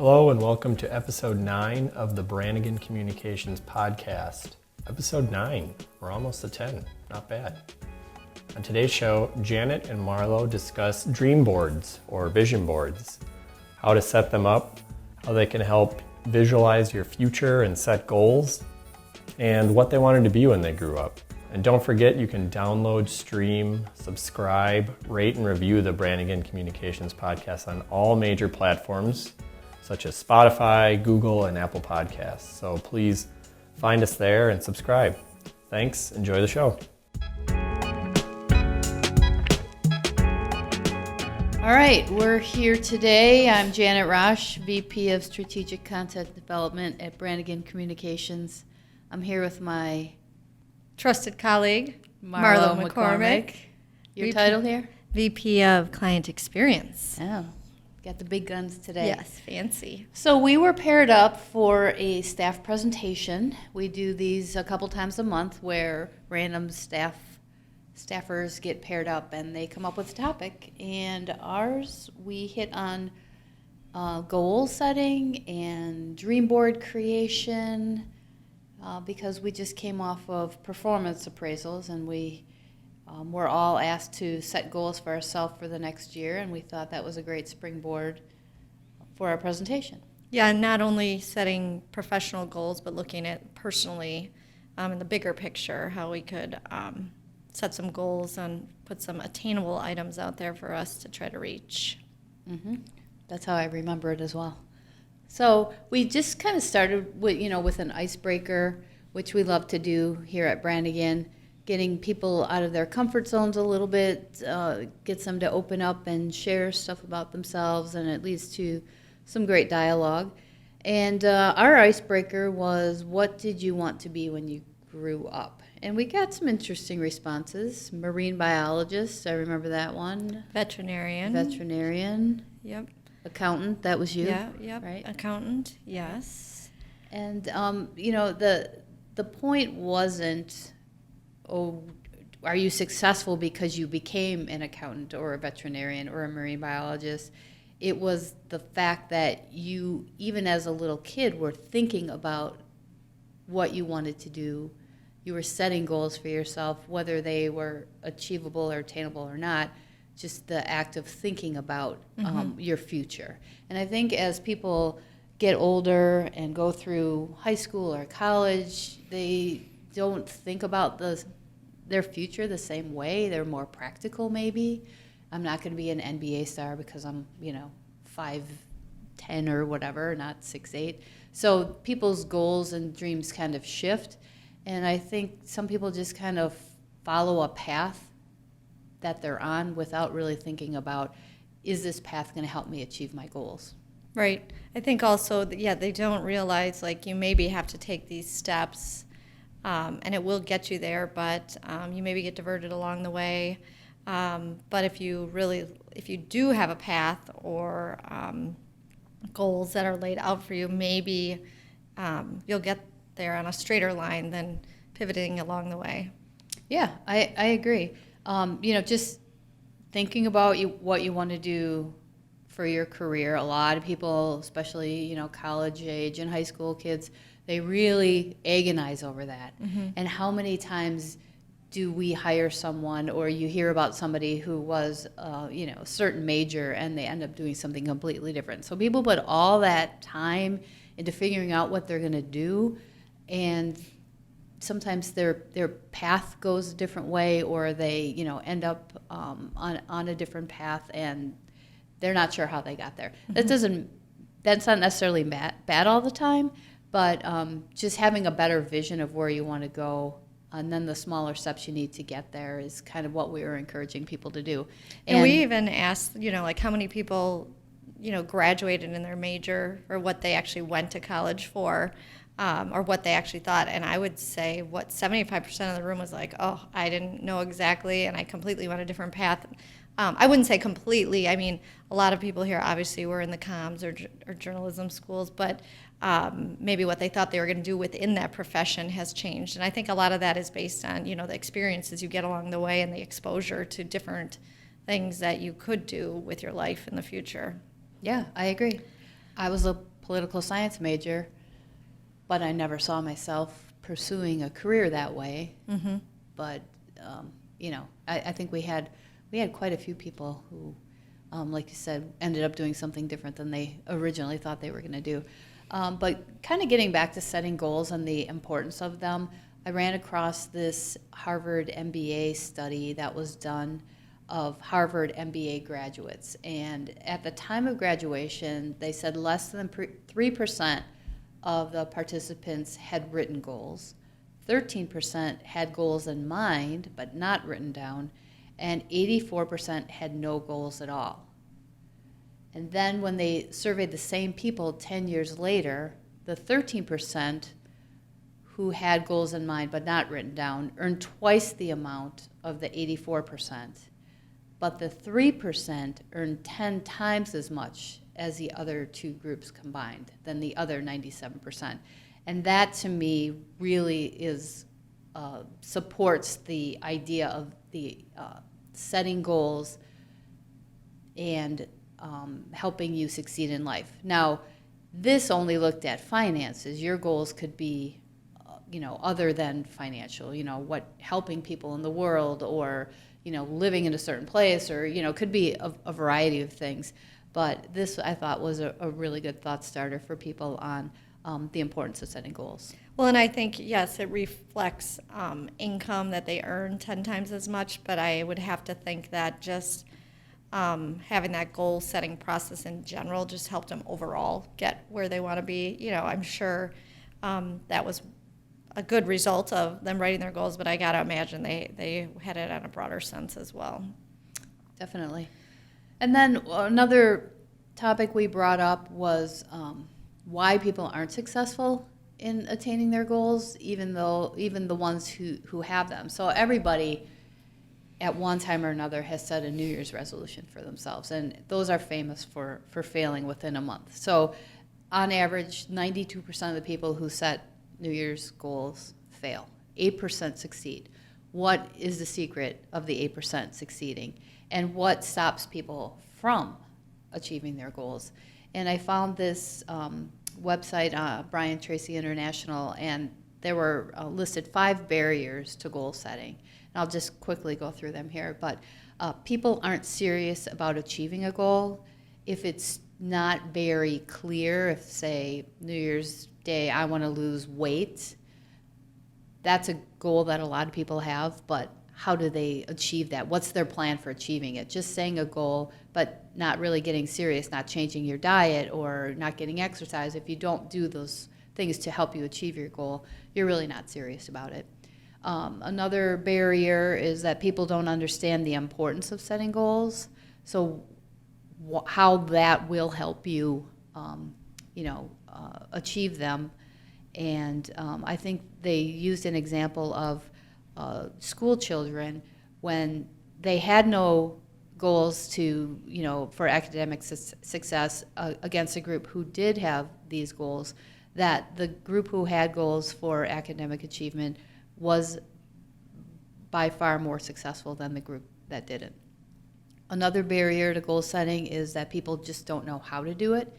Hello and welcome to episode 9 of the Branigan Communications Podcast. Episode 9, we're almost to 10, not bad. On today's show, Janet and Marlo discuss dream boards or vision boards, how to set them up, how they can help visualize your future and set goals, and what they wanted to be when they grew up. And don't forget, you can download, stream, subscribe, rate, and review the Branigan Communications Podcast on all major platforms, such as Spotify, Google, and Apple Podcasts. So please find us there and subscribe. Thanks, enjoy the show. All right, we're here today. I'm Janet Roche, VP of Strategic Content Development at Branigan Communications. I'm here with my trusted colleague, Marlo McCormick. Your title here? VP of Client Experience. Oh, got the big guns today. Yes, fancy. So we were paired up for a staff presentation. We do these a couple times a month where random staffers get paired up and they come up with a topic. And ours, we hit on goal setting and dream board creation because we just came off of performance appraisals and we we're all asked to set goals for ourselves for the next year, and we thought that was a great springboard for our presentation. Yeah, not only setting professional goals, but looking at personally in the bigger picture, how we could set some goals and put some attainable items out there for us to try to reach. Mm-hmm. That's how I remember it as well. So we just kind of started with an icebreaker, which we love to do here at Branigan, getting people out of their comfort zones a little bit, gets them to open up and share stuff about themselves, and it leads to some great dialogue. And our icebreaker was, what did you want to be when you grew up? And we got some interesting responses. Marine biologist, I remember that one. Veterinarian. Yep. Accountant, that was you. Yeah, yep. Right? Accountant, yes. And, the point wasn't, are you successful because you became an accountant or a veterinarian or a marine biologist? It was the fact that you, even as a little kid, were thinking about what you wanted to do. You were setting goals for yourself, whether they were achievable or attainable or not, just the act of thinking about your future. And I think as people get older and go through high school or college, they don't think about their future the same way. They're more practical, maybe. I'm not going to be an NBA star because I'm, 5'10" or whatever, not 6'8". So people's goals and dreams kind of shift. And I think some people just kind of follow a path that they're on without really thinking about, is this path going to help me achieve my goals? Right. I think also, they don't realize, you maybe have to take these steps, and it will get you there, but you maybe get diverted along the way. But if you do have a path or goals that are laid out for you, maybe you'll get there on a straighter line than pivoting along the way. Yeah, I agree. Just thinking about what you want to do for your career. A lot of people, especially, college age and high school kids, they really agonize over that. Mm-hmm. And how many times do we hire someone, or you hear about somebody who was, a certain major and they end up doing something completely different. So people put all that time into figuring out what they're going to do, and sometimes their path goes a different way, or they, end up on a different path, and they're not sure how they got there. Mm-hmm. That's not necessarily bad all the time, but just having a better vision of where you want to go, and then the smaller steps you need to get there is kind of what we were encouraging people to do. And we even asked, how many people, graduated in their major, or what they actually went to college for, or what they actually thought. And I would say 75% of the room was like, oh, I didn't know exactly, and I completely went a different path. I wouldn't say completely. I mean, a lot of people here obviously were in the comms or journalism schools, but maybe what they thought they were going to do within that profession has changed. And I think a lot of that is based on, the experiences you get along the way and the exposure to different things that you could do with your life in the future. Yeah, I agree. I was a political science major, but I never saw myself pursuing a career that way. Mm-hmm. But I think we had quite a few people who, like you said, ended up doing something different than they originally thought they were going to do. But kind of getting back to setting goals and the importance of them, I ran across this Harvard MBA study that was done of Harvard MBA graduates. And at the time of graduation, they said less than 3% of the participants had written goals. 13% had goals in mind but not written down, and 84% had no goals at all. And then when they surveyed the same people 10 years later, the 13% who had goals in mind but not written down earned twice the amount of the 84%. But the 3% earned 10 times as much as the other two groups combined than the other 97%. And that, to me, really is supports the idea of the setting goals and helping you succeed in life. Now, this only looked at finances. Your goals could be, other than financial. What helping people in the world, or living in a certain place, or could be a variety of things. But this, I thought, was a really good thought starter for people on the importance of setting goals. Well, and I think, yes, it reflects income that they earn 10 times as much, but I would have to think that just having that goal-setting process in general just helped them overall get where they want to be. I'm sure that was a good result of them writing their goals, but I got to imagine they had it on a broader sense as well. Definitely. And then another topic we brought up was why people aren't successful in attaining their goals, even the ones who have them. So everybody at one time or another has set a New Year's resolution for themselves, and those are famous for failing within a month. So on average, 92% of the people who set New Year's goals fail. 8% succeed. What is the secret of the 8% succeeding? And what stops people from achieving their goals? And I found this website, Brian Tracy International, and there were listed 5 barriers to goal setting. And I'll just quickly go through them here. But people aren't serious about achieving a goal if it's not very clear. If, say, New Year's Day, I want to lose weight, that's a goal that a lot of people have, but how do they achieve that? What's their plan for achieving it? Just saying a goal, but not really getting serious, not changing your diet or not getting exercise. If you don't do those things to help you achieve your goal, you're really not serious about it. Another barrier is that people don't understand the importance of setting goals. So how that will help you, achieve them. And I think they used an example of school children when they had no goals for academic success against a group who did have these goals, that the group who had goals for academic achievement was by far more successful than the group that didn't. Another barrier to goal setting is that people just don't know how to do it.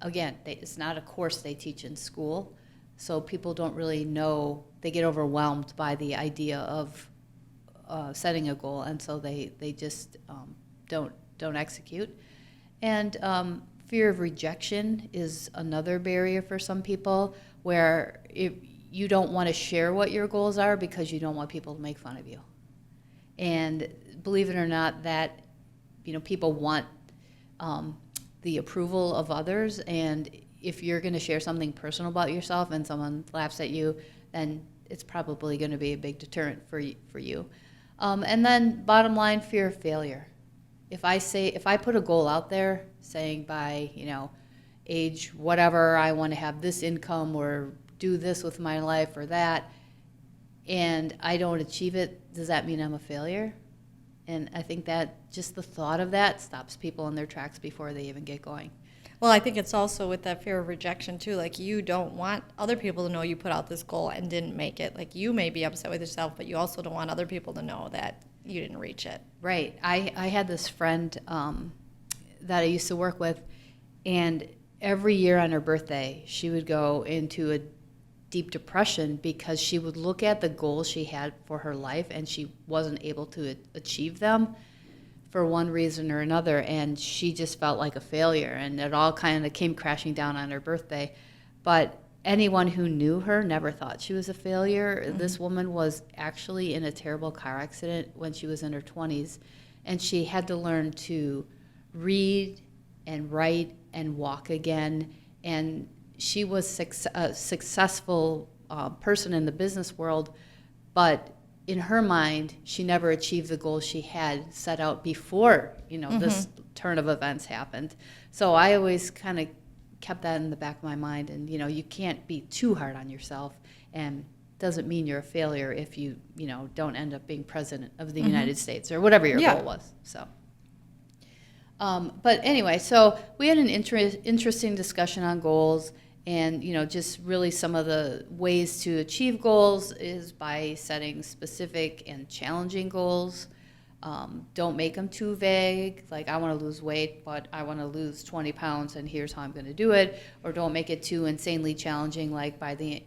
Again, it's not a course they teach in school, so people don't really know. They get overwhelmed by the idea of setting a goal, and so they just don't execute. And fear of rejection is another barrier for some people, where if you don't want to share what your goals are because you don't want people to make fun of you. And believe it or not, that people want the approval of others, and if you're going to share something personal about yourself and someone laughs at you, then it's probably going to be a big deterrent for you. And then bottom line, fear of failure. If I put a goal out there saying by age whatever I want to have this income or do this with my life or that, and I don't achieve it, does that mean I'm a failure? And I think that just the thought of that stops people in their tracks before they even get going. Well, I think it's also with that fear of rejection too. Like, you don't want other people to know you put out this goal and didn't make it. Like, you may be upset with yourself, but you also don't want other people to know that you didn't reach it. Right. I had this friend that I used to work with, and every year on her birthday, she would go into a deep depression because she would look at the goals she had for her life and she wasn't able to achieve them for one reason or another, and she just felt like a failure, and it all kind of came crashing down on her birthday. But anyone who knew her never thought she was a failure. Mm-hmm. This woman was actually in a terrible car accident when she was in her 20s, and she had to learn to read and write and walk again, and she was a successful person in the business world, but in her mind, she never achieved the goals she had set out before, this turn of events happened. So I always kind of kept that in the back of my mind, and you can't be too hard on yourself, and doesn't mean you're a failure if you don't end up being president of the United States or whatever your goal was. So. But anyway, so we had an interesting discussion on goals, and just really some of the ways to achieve goals is by setting specific and challenging goals. Don't make them too vague, like I want to lose weight, but I want to lose 20 pounds and here's how I'm going to do it. Or don't make it too insanely challenging, like by the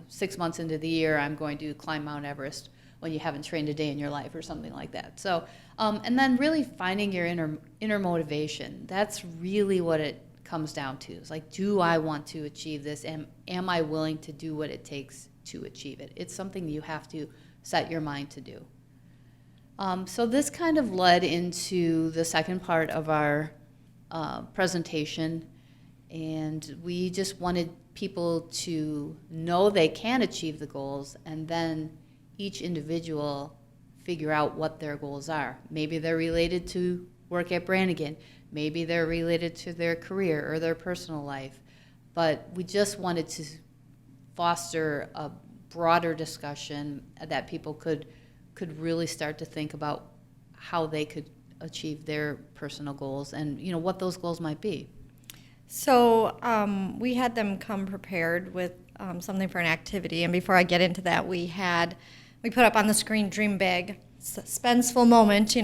6 months into the year I'm going to climb Mount Everest when you haven't trained a day in your life or something like that. So, and then really finding your inner motivation. That's really what it comes down to. It's like, do I want to achieve this? And am I willing to do what it takes to achieve it? It's something you have to set your mind to do. So this kind of led into the second part of our presentation, and we just wanted people to know they can achieve the goals, and then each individual figure out what their goals are. Maybe they're related to work at Branigan. Maybe they're related to their career or their personal life. But we just wanted to foster a broader discussion that people could really start to think about how they could achieve their personal goals and what those goals might be. So we had them come prepared with something for an activity, and before I get into that, we put up on the screen Dream Big. Suspenseful moment,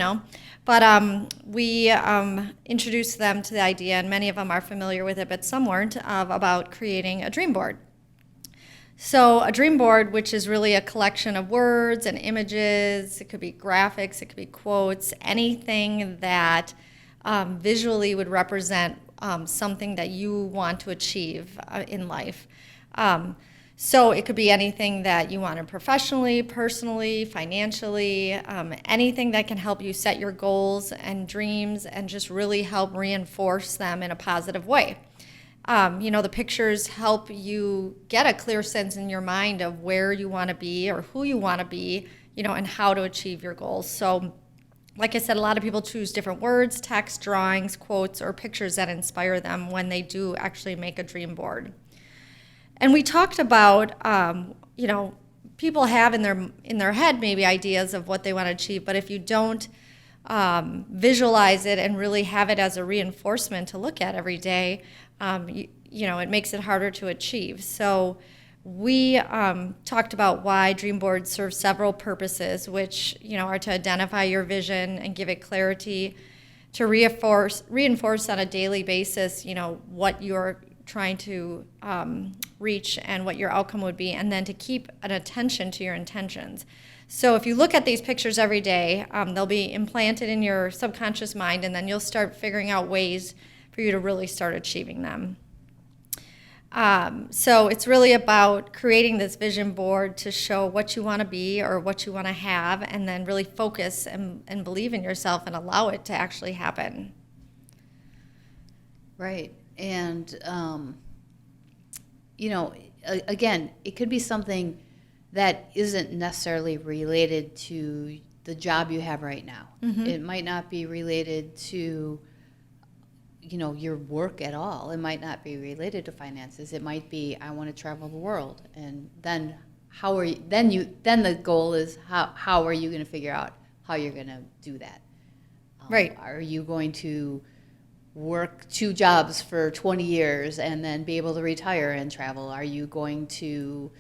but we introduced them to the idea, and many of them are familiar with it, but some weren't, about creating a dream board. So a dream board, which is really a collection of words and images, it could be graphics, it could be quotes, anything that visually would represent something that you want to achieve in life. So it could be anything that you want to professionally, personally, financially, anything that can help you set your goals and dreams and just really help reinforce them in a positive way. The pictures help you get a clear sense in your mind of where you want to be or who you want to be, and how to achieve your goals. So like I said, a lot of people choose different words, text, drawings, quotes, or pictures that inspire them when they do actually make a dream board. And we talked about, people have in their head maybe ideas of what they want to achieve, but if you don't visualize it and really have it as a reinforcement to look at every day, it makes it harder to achieve. So we talked about why dream boards serve several purposes, which are to identify your vision and give it clarity, to reinforce on a daily basis, what you're trying to reach and what your outcome would be, and then to keep an attention to your intentions. So if you look at these pictures every day, they'll be implanted in your subconscious mind, and then you'll start figuring out ways for you to really start achieving them. So it's really about creating this vision board to show what you want to be or what you want to have, and then really focus and believe in yourself and allow it to actually happen. Right. And, again, it could be something that isn't necessarily related to the job you have right now. Mm-hmm. It might not be related to, your work at all. It might not be related to finances. It might be, I want to travel the world. And then then the goal is how are you going to figure out how you're going to do that? Right. Are you going to work 2 jobs for 20 years and then be able to retire and travel? Are you going to,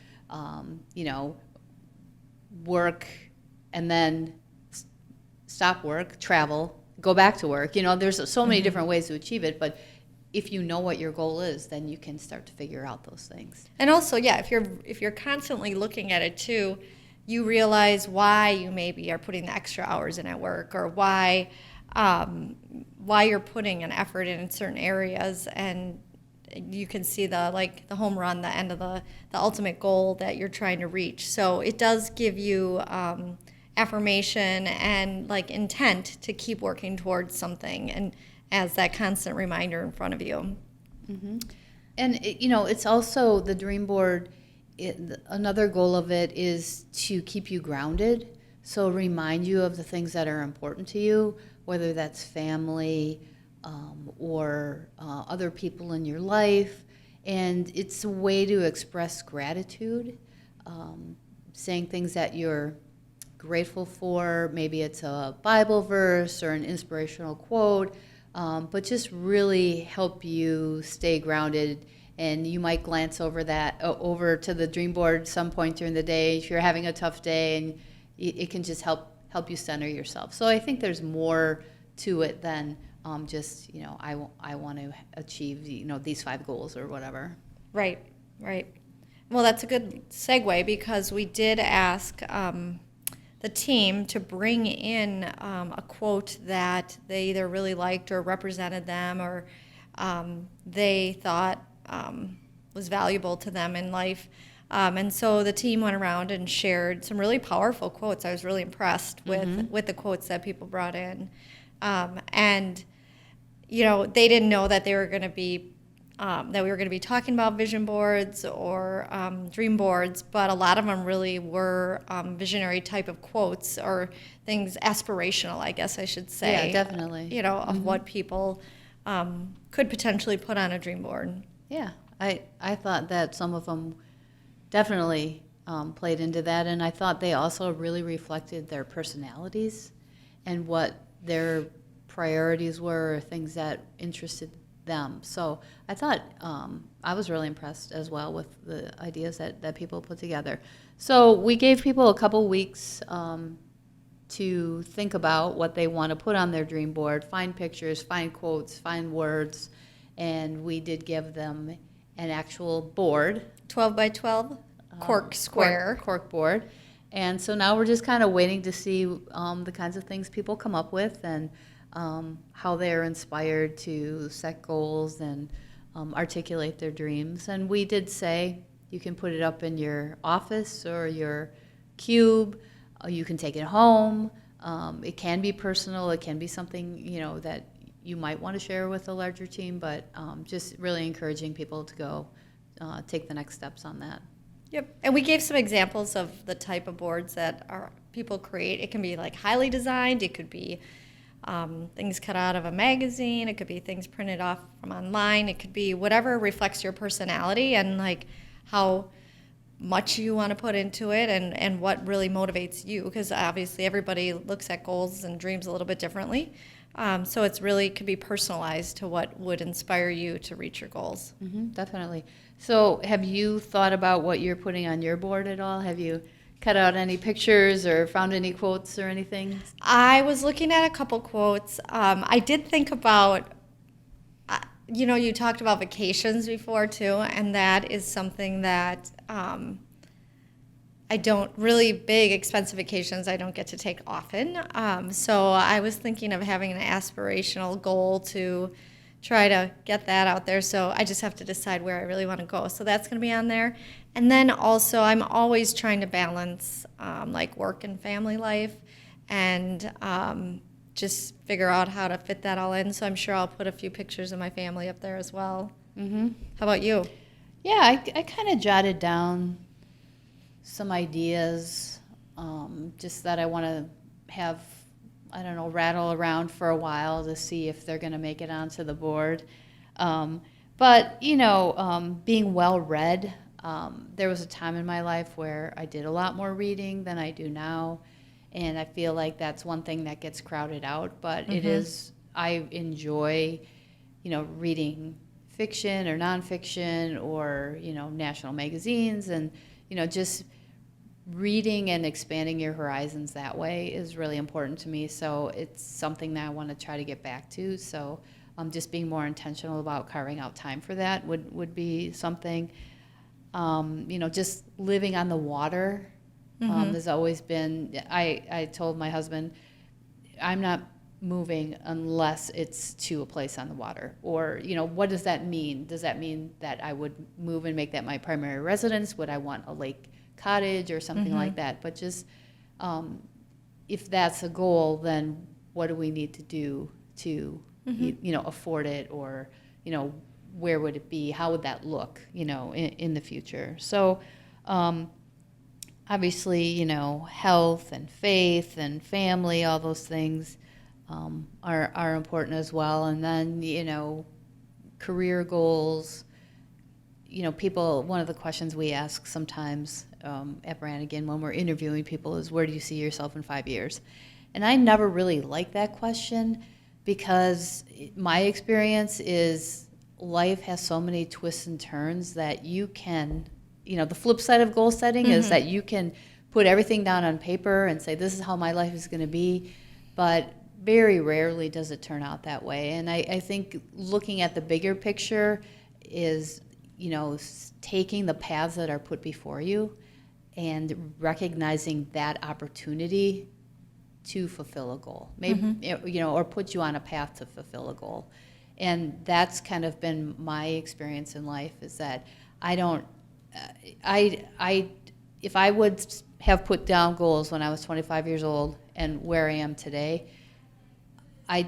work and then stop work, travel, go back to work? There's so many different ways to achieve it, but if you know what your goal is, then you can start to figure out those things. And also, yeah, if you're constantly looking at it too, you realize why you maybe are putting the extra hours in at work, or why you're putting an effort in certain areas, and you can see the home run, the end of the ultimate goal that you're trying to reach. So it does give you affirmation and like intent to keep working towards something, and as that constant reminder in front of you. Mm-hmm. And it's also the dream board. Another goal of it is to keep you grounded. So remind you of the things that are important to you, whether that's family or other people in your life. And it's a way to express gratitude, saying things that you're grateful for. Maybe it's a Bible verse or an inspirational quote, but just really help you stay grounded. And you might glance over to the dream board some point during the day if you're having a tough day, and it can just help you center yourself. So I think there's more to it than just I want to achieve these 5 goals or whatever. Right. Well, that's a good segue, because we did ask the team to bring in a quote that they either really liked or represented them, or they thought was valuable to them in life. And so the team went around and shared some really powerful quotes. I was really impressed with the quotes that people brought in. And they didn't know that they were going to be that we were going to be talking about vision boards or dream boards, but a lot of them really were visionary type of quotes, or things aspirational, I guess I should say. Yeah, definitely. Of what people could potentially put on a dream board. Yeah, I thought that some of them definitely played into that, and I thought they also really reflected their personalities and what their priorities were, or things that interested them. So I thought I was really impressed as well with the ideas that people put together. So we gave people a couple weeks to think about what they want to put on their dream board, find pictures, find quotes, find words, and we did give them an actual board. 12 by 12, cork square. Cork board. And so now we're just kind of waiting to see the kinds of things people come up with, and how they're inspired to set goals and articulate their dreams. And we did say you can put it up in your office or your cube. You can take it home. It can be personal. It can be something that you might want to share with a larger team. But just really encouraging people to go take the next steps on that. Yep. And we gave some examples of the type of boards that people create. It can be like highly designed. It could be things cut out of a magazine. It could be things printed off from online. It could be whatever reflects your personality and like how much you want to put into it, and what really motivates you, because obviously everybody looks at goals and dreams a little bit differently. So it's really could be personalized to what would inspire you to reach your goals. Mm-hmm, definitely. So have you thought about what you're putting on your board at all? Have you cut out any pictures or found any quotes or anything? I was looking at a couple quotes. I did think about, you talked about vacations before too, and that is something that I don't, really big, expensive vacations I don't get to take often. So I was thinking of having an aspirational goal to try to get that out there. So I just have to decide where I really want to go. So that's going to be on there. And then also I'm always trying to balance like work and family life, and just figure out how to fit that all in. So I'm sure I'll put a few pictures of my family up there as well. Mm-hmm. How about you? Yeah, I kind of jotted down some ideas, just that I want to have, rattle around for a while to see if they're going to make it onto the board. But being well-read, there was a time in my life where I did a lot more reading than I do now, and I feel like that's one thing that gets crowded out. But mm-hmm. I enjoy, reading fiction or nonfiction or, national magazines, and, just reading and expanding your horizons that way is really important to me. So it's something that I want to try to get back to. So just being more intentional about carving out time for that would be something. Just living on the water has always been, I told my husband, I'm not moving unless it's to a place on the water. Or, what does that mean? Does that mean that I would move and make that my primary residence? Would I want a lake cottage or something like that? But just, if that's a goal, then what do we need to do to, afford it? Or, where would it be? How would that look, in the future? So, obviously, health and faith and family, all those things are important as well. And then, career goals. People, one of the questions we ask sometimes at Branigan when we're interviewing people is, where do you see yourself in 5 years? And I never really liked that question, because my experience is life has so many twists and turns that you can, the flip side of goal setting is that you can put everything down on paper and say, this is how my life is going to be, but very rarely does it turn out that way. And I think looking at the bigger picture is, taking the paths that are put before you and recognizing that opportunity to fulfill a goal, maybe, or put you on a path to fulfill a goal. And that's kind of been my experience in life, is that if I would have put down goals when I was 25 years old and where I am today, I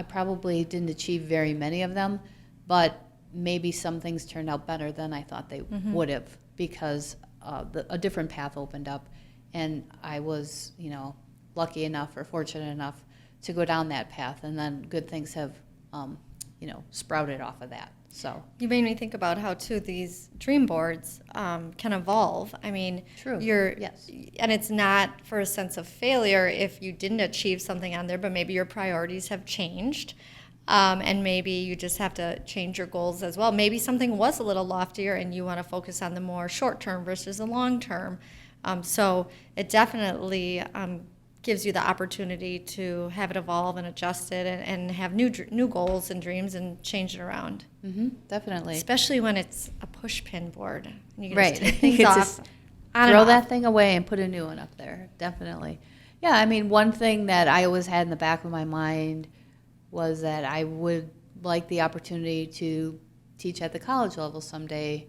probably didn't achieve very many of them, but maybe some things turned out better than I thought they would have, because a different path opened up, and I was, lucky enough or fortunate enough to go down that path, and then good things have, sprouted off of that. So you made me think about how, too, these dream boards can evolve. I mean, true. Yes. And it's not for a sense of failure if you didn't achieve something on there, but maybe your priorities have changed. And maybe you just have to change your goals as well. Maybe something was a little loftier and you want to focus on the more short term versus the long term. So it definitely gives you the opportunity to have it evolve and adjust it, and have new goals and dreams and change it around. Definitely. Especially when it's a push pin board. You can Right. just take things off. Throw that thing away and put a new one up there. Definitely. Yeah, I mean, one thing that I always had in the back of my mind was that I would like the opportunity to teach at the college level someday,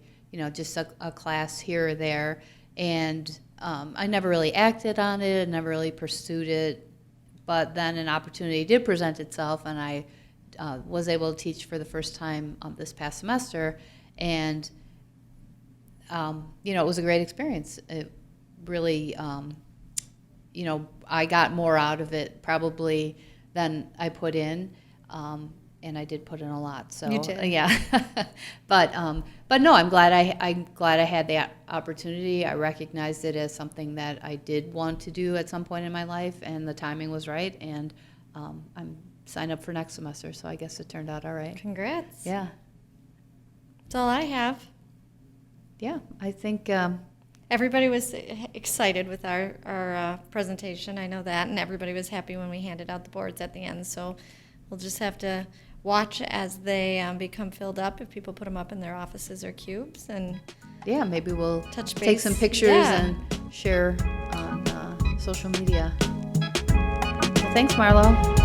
just a class here or there. And I never really acted on it, never really pursued it. But then an opportunity did present itself, and I was able to teach for the first time this past semester. And, it was a great experience. It really, I got more out of it probably than I put in, and I did put in a lot. So you did. Yeah, but no, I'm glad I had that opportunity. I recognized it as something that I did want to do at some point in my life, and the timing was right. And I'm signed up for next semester, so I guess it turned out all right. Congrats. Yeah. That's all I have. Yeah, I think. Everybody was excited with our presentation. I know that, and everybody was happy when we handed out the boards at the end. So we'll just have to watch as they become filled up, if people put them up in their offices or cubes. And yeah, maybe we'll touch take base. some pictures and share on social media. Well, thanks, Marlo.